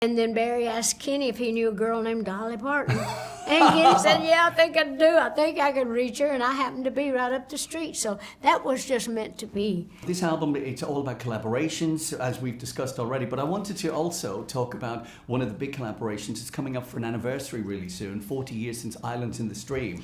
And then Barry asked Kenny if he knew a girl named Dolly Parton. And Kenny said, yeah, I think I do. I think I can reach her. And I happened to be right up the street. So that was just meant to be. This album, it's all about collaborations, as we've discussed already. But I wanted to also talk about one of the big collaborations. It's coming up for an anniversary really soon, 40 years since Islands in the Stream.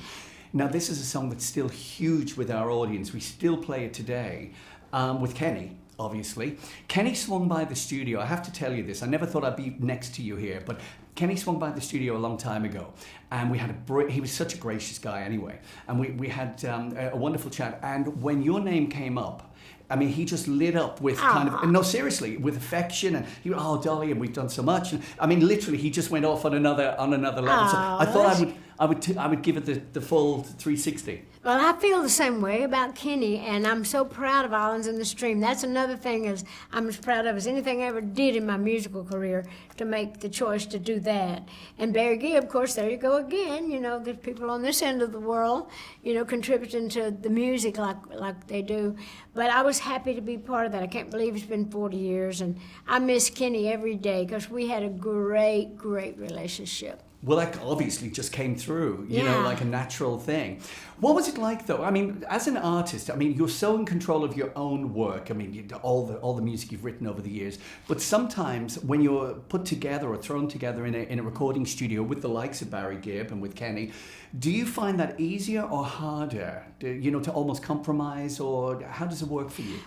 Now, this is a song that's still huge with our audience. We still play it today with Kenny. Obviously. Kenny swung by the studio. I have to tell you this. I never thought I'd be next to you here, but Kenny swung by the studio a long time ago, and we had he was such a gracious guy anyway, and we had a wonderful chat. And when your name came up, I mean, he just lit up with kind of, no, seriously, with affection, and he went, oh, Dolly, and we've done so much. And, I mean, literally, he just went off on another level. So I thought I would give it the full 360. Well, I feel the same way about Kenny, and I'm so proud of Islands in the Stream. That's another thing is I'm as proud of as anything I ever did in my musical career to make the choice to do that. And Barry Gibb, of course, there you go again. You know, there's people on this end of the world, you know, contributing to the music like they do. But I was happy to be part of that. I can't believe it's been 40 years, and I miss Kenny every day because we had a great, great relationship. Well, that obviously just came through, you know, like a natural thing. What was it like, though? I mean, as an artist, I mean, you're so in control of your own work. I mean, all the music you've written over the years. But sometimes when you're put together or thrown together in a recording studio with the likes of Barry Gibb and with Kenny, do you find that easier or harder, to almost compromise, or how does it work for you?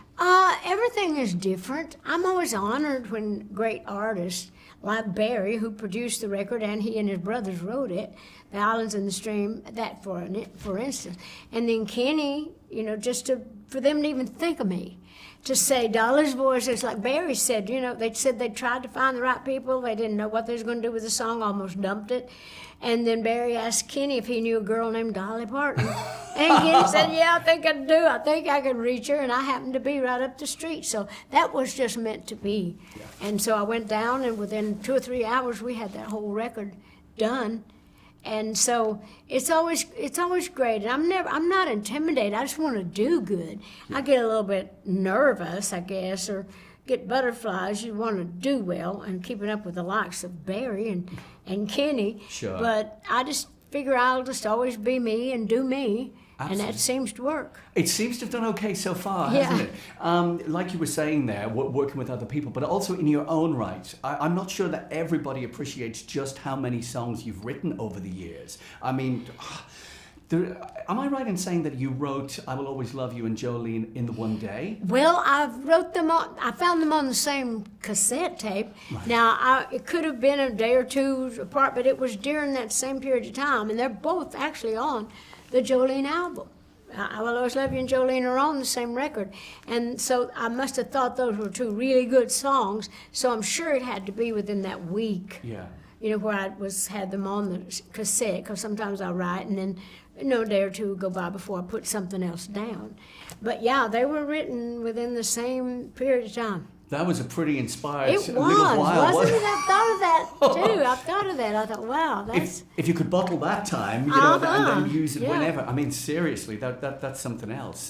Everything is different. I'm always honored when great artists like Barry, who produced the record, and he and his brothers wrote it, The Islands in the Stream, that for instance. And then Kenny, for them to even think of me, to say Dolly's voice, it's like Barry said, they said they tried to find the right people, they didn't know what they was going to do with the song, almost dumped it. And then Barry asked Kenny if he knew a girl named Dolly Parton. And Kenny said, yeah, I think I do. I think I can reach her. And I happened to be right up the street. So that was just meant to be. Yeah. And so I went down, and within 2 or 3 hours, we had that whole record done. And so it's always great. And I'm not intimidated. I just want to do good. Yeah. I get a little bit nervous, I guess, or get butterflies. You want to do well and keeping up with the likes of Barry and Kenny. Sure. But I just figure I'll just always be me and do me. Absolutely. And that seems to work. It seems to have done okay so far, hasn't it? Like you were saying there, working with other people, but also in your own right. I'm not sure that everybody appreciates just how many songs you've written over the years. I mean, am I right in saying that you wrote I Will Always Love You and Jolene in the one day? Well, I found them on the same cassette tape. Right. Now, it could have been a day or two apart, but it was during that same period of time, and they're both actually on the Jolene album. I Will Always Love You and Jolene are on the same record. And so I must have thought those were two really good songs, so I'm sure it had to be within that week. Yeah. Where I had them on the cassette, because sometimes I write and then a day or two would go by before I put something else down. But yeah, they were written within the same period of time. That was a pretty inspired little while, wasn't it? I thought of that too. I thought of that. I thought, wow, that's... If you could bottle that time, and then use it whenever. I mean, seriously, that's something else.